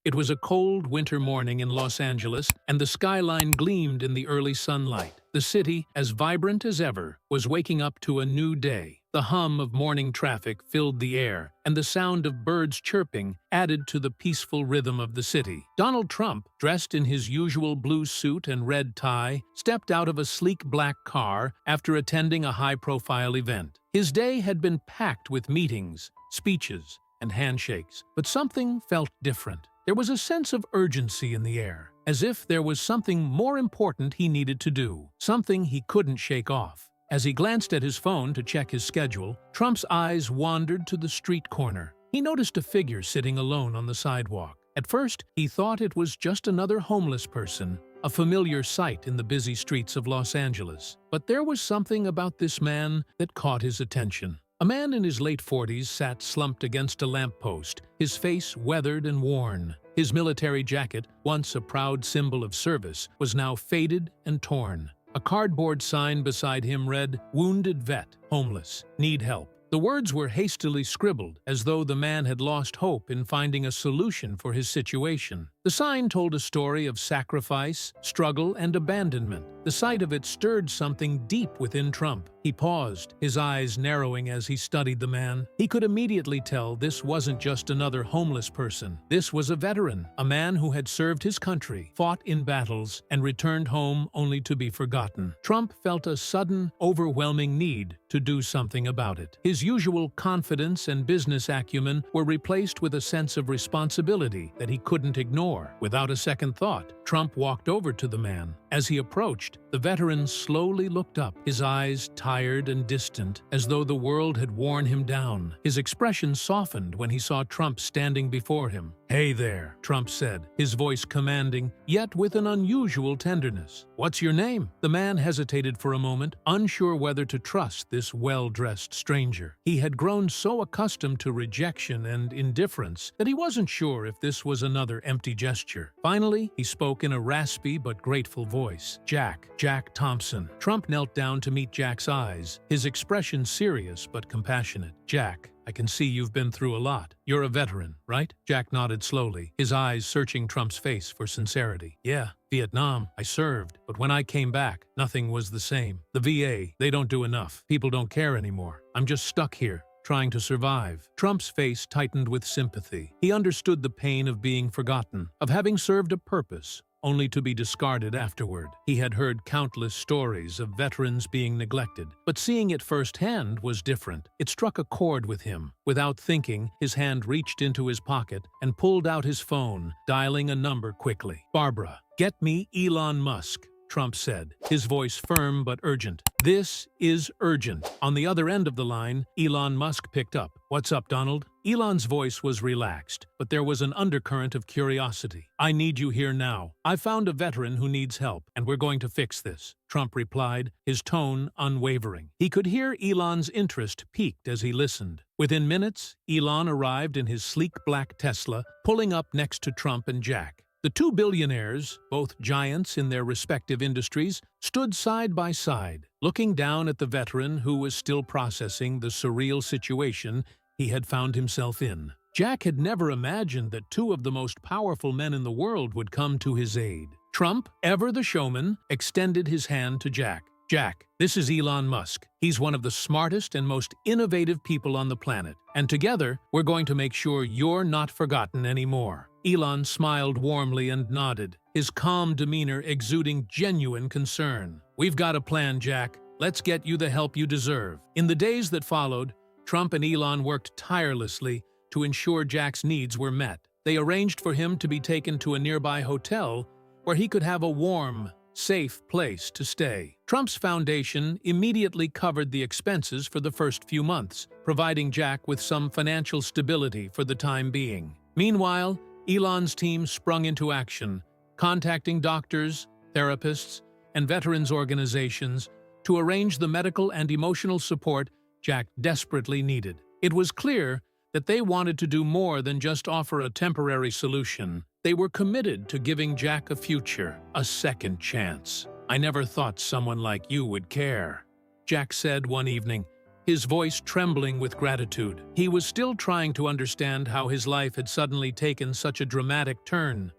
It was a cold winter morning in Los Angeles, and the skyline gleamed in the early sunlight. The city, as vibrant as ever, was waking up to a new day. The hum of morning traffic filled the air, and the sound of birds chirping added to the peaceful rhythm of the city. Donald Trump, dressed in his usual blue suit and red tie, stepped out of a sleek black car after attending a high-profile event. His day had been packed with meetings, speeches, and handshakes, but something felt different. There was a sense of urgency in the air, as if there was something more important he needed to do, something he couldn't shake off. As he glanced at his phone to check his schedule, Trump's eyes wandered to the street corner. He noticed a figure sitting alone on the sidewalk. At first, he thought it was just another homeless person, a familiar sight in the busy streets of Los Angeles. But there was something about this man that caught his attention. A man in his late 40s sat slumped against a lamppost, his face weathered and worn. His military jacket, once a proud symbol of service, was now faded and torn. A cardboard sign beside him read, "Wounded vet, homeless, need help." The words were hastily scribbled, as though the man had lost hope in finding a solution for his situation. The sign told a story of sacrifice, struggle, and abandonment. The sight of it stirred something deep within Trump. He paused, his eyes narrowing as he studied the man. He could immediately tell this wasn't just another homeless person. This was a veteran, a man who had served his country, fought in battles, and returned home only to be forgotten. Trump felt a sudden, overwhelming need to do something about it. His usual confidence and business acumen were replaced with a sense of responsibility that he couldn't ignore. Without a second thought, Trump walked over to the man. As he approached, the veteran slowly looked up, his eyes tired and distant, as though the world had worn him down. His expression softened when he saw Trump standing before him. "Hey there," Trump said, his voice commanding, yet with an unusual tenderness. "What's your name?" The man hesitated for a moment, unsure whether to trust this well-dressed stranger. He had grown so accustomed to rejection and indifference that he wasn't sure if this was another empty gesture. Finally, he spoke in a raspy but grateful voice. Jack Thompson." Trump knelt down to meet Jack's eyes, his expression serious but compassionate. "Jack, I can see you've been through a lot. You're a veteran, right?" Jack nodded slowly, his eyes searching Trump's face for sincerity. "Yeah, Vietnam, I served, but when I came back, nothing was the same. The VA, they don't do enough. People don't care anymore. I'm just stuck here, trying to survive." Trump's face tightened with sympathy. He understood the pain of being forgotten, of having served a purpose, only to be discarded afterward. He had heard countless stories of veterans being neglected, but seeing it firsthand was different. It struck a chord with him. Without thinking, his hand reached into his pocket and pulled out his phone, dialing a number quickly. "Barbara, get me Elon Musk," Trump said, his voice firm but urgent. "This is urgent." On the other end of the line, Elon Musk picked up. "What's up, Donald?" Elon's voice was relaxed, but there was an undercurrent of curiosity. "I need you here now. I found a veteran who needs help, and we're going to fix this," Trump replied, his tone unwavering. He could hear Elon's interest piqued as he listened. Within minutes, Elon arrived in his sleek black Tesla, pulling up next to Trump and Jack. The two billionaires, both giants in their respective industries, stood side by side, looking down at the veteran who was still processing the surreal situation he had found himself in. Jack had never imagined that two of the most powerful men in the world would come to his aid. Trump, ever the showman, extended his hand to Jack. "Jack, this is Elon Musk. He's one of the smartest and most innovative people on the planet. And together, we're going to make sure you're not forgotten anymore." Elon smiled warmly and nodded, his calm demeanor exuding genuine concern. "We've got a plan, Jack. Let's get you the help you deserve." In the days that followed, Trump and Elon worked tirelessly to ensure Jack's needs were met. They arranged for him to be taken to a nearby hotel where he could have a warm, safe place to stay. Trump's foundation immediately covered the expenses for the first few months, providing Jack with some financial stability for the time being. Meanwhile, Elon's team sprung into action, contacting doctors, therapists, and veterans organizations to arrange the medical and emotional support Jack desperately needed. It was clear that they wanted to do more than just offer a temporary solution. They were committed to giving Jack a future, a second chance. "I never thought someone like you would care," Jack said one evening, his voice trembling with gratitude. He was still trying to understand how his life had suddenly taken such a dramatic turn.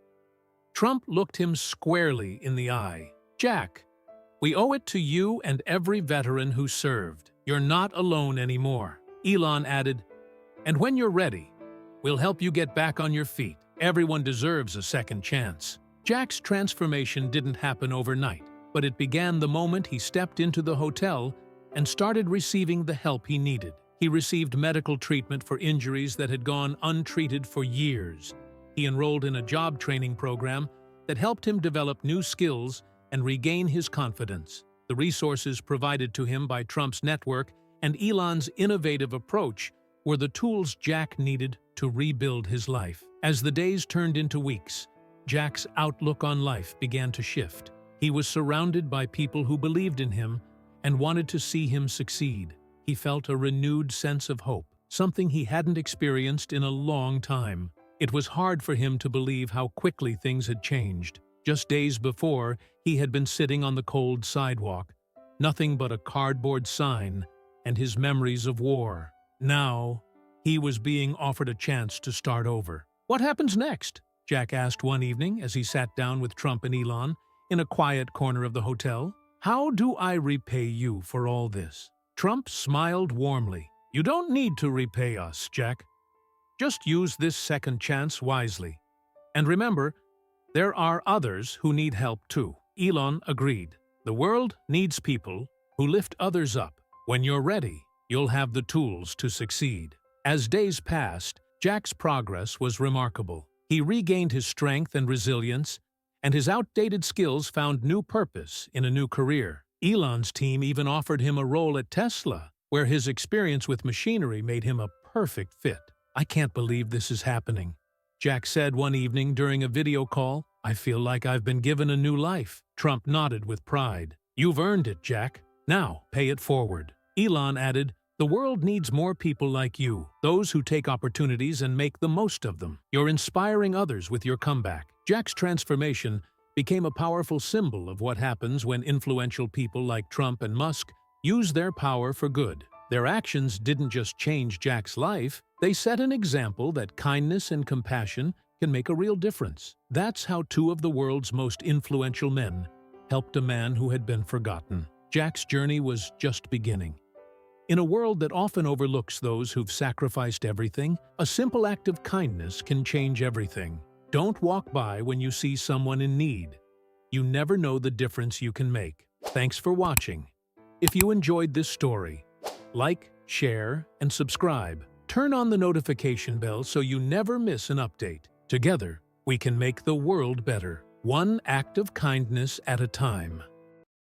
Trump looked him squarely in the eye. "Jack, we owe it to you and every veteran who served. You're not alone anymore." Elon added, "And when you're ready, we'll help you get back on your feet. Everyone deserves a second chance." Jack's transformation didn't happen overnight, but it began the moment he stepped into the hotel and started receiving the help he needed. He received medical treatment for injuries that had gone untreated for years. He enrolled in a job training program that helped him develop new skills and regain his confidence. The resources provided to him by Trump's network and Elon's innovative approach were the tools Jack needed to rebuild his life. As the days turned into weeks, Jack's outlook on life began to shift. He was surrounded by people who believed in him and wanted to see him succeed. He felt a renewed sense of hope, something he hadn't experienced in a long time. It was hard for him to believe how quickly things had changed. Just days before, he had been sitting on the cold sidewalk, nothing but a cardboard sign and his memories of war. Now, he was being offered a chance to start over. "What happens next?" Jack asked one evening as he sat down with Trump and Elon in a quiet corner of the hotel. "How do I repay you for all this?" Trump smiled warmly. "You don't need to repay us, Jack. Just use this second chance wisely. And remember, there are others who need help too." Elon agreed. "The world needs people who lift others up. When you're ready, you'll have the tools to succeed." As days passed, Jack's progress was remarkable. He regained his strength and resilience, and his outdated skills found new purpose in a new career. Elon's team even offered him a role at Tesla, where his experience with machinery made him a perfect fit. "I can't believe this is happening," Jack said one evening during a video call. "I feel like I've been given a new life." Trump nodded with pride. "You've earned it, Jack. Now, pay it forward." Elon added, "The world needs more people like you, those who take opportunities and make the most of them. You're inspiring others with your comeback." Jack's transformation became a powerful symbol of what happens when influential people like Trump and Musk use their power for good. Their actions didn't just change Jack's life, they set an example that kindness and compassion can make a real difference. That's how two of the world's most influential men helped a man who had been forgotten. Jack's journey was just beginning. In a world that often overlooks those who've sacrificed everything, a simple act of kindness can change everything. Don't walk by when you see someone in need. You never know the difference you can make. Thanks for watching. If you enjoyed this story, like, share, and subscribe. Turn on the notification bell so you never miss an update. Together, we can make the world better, one act of kindness at a time.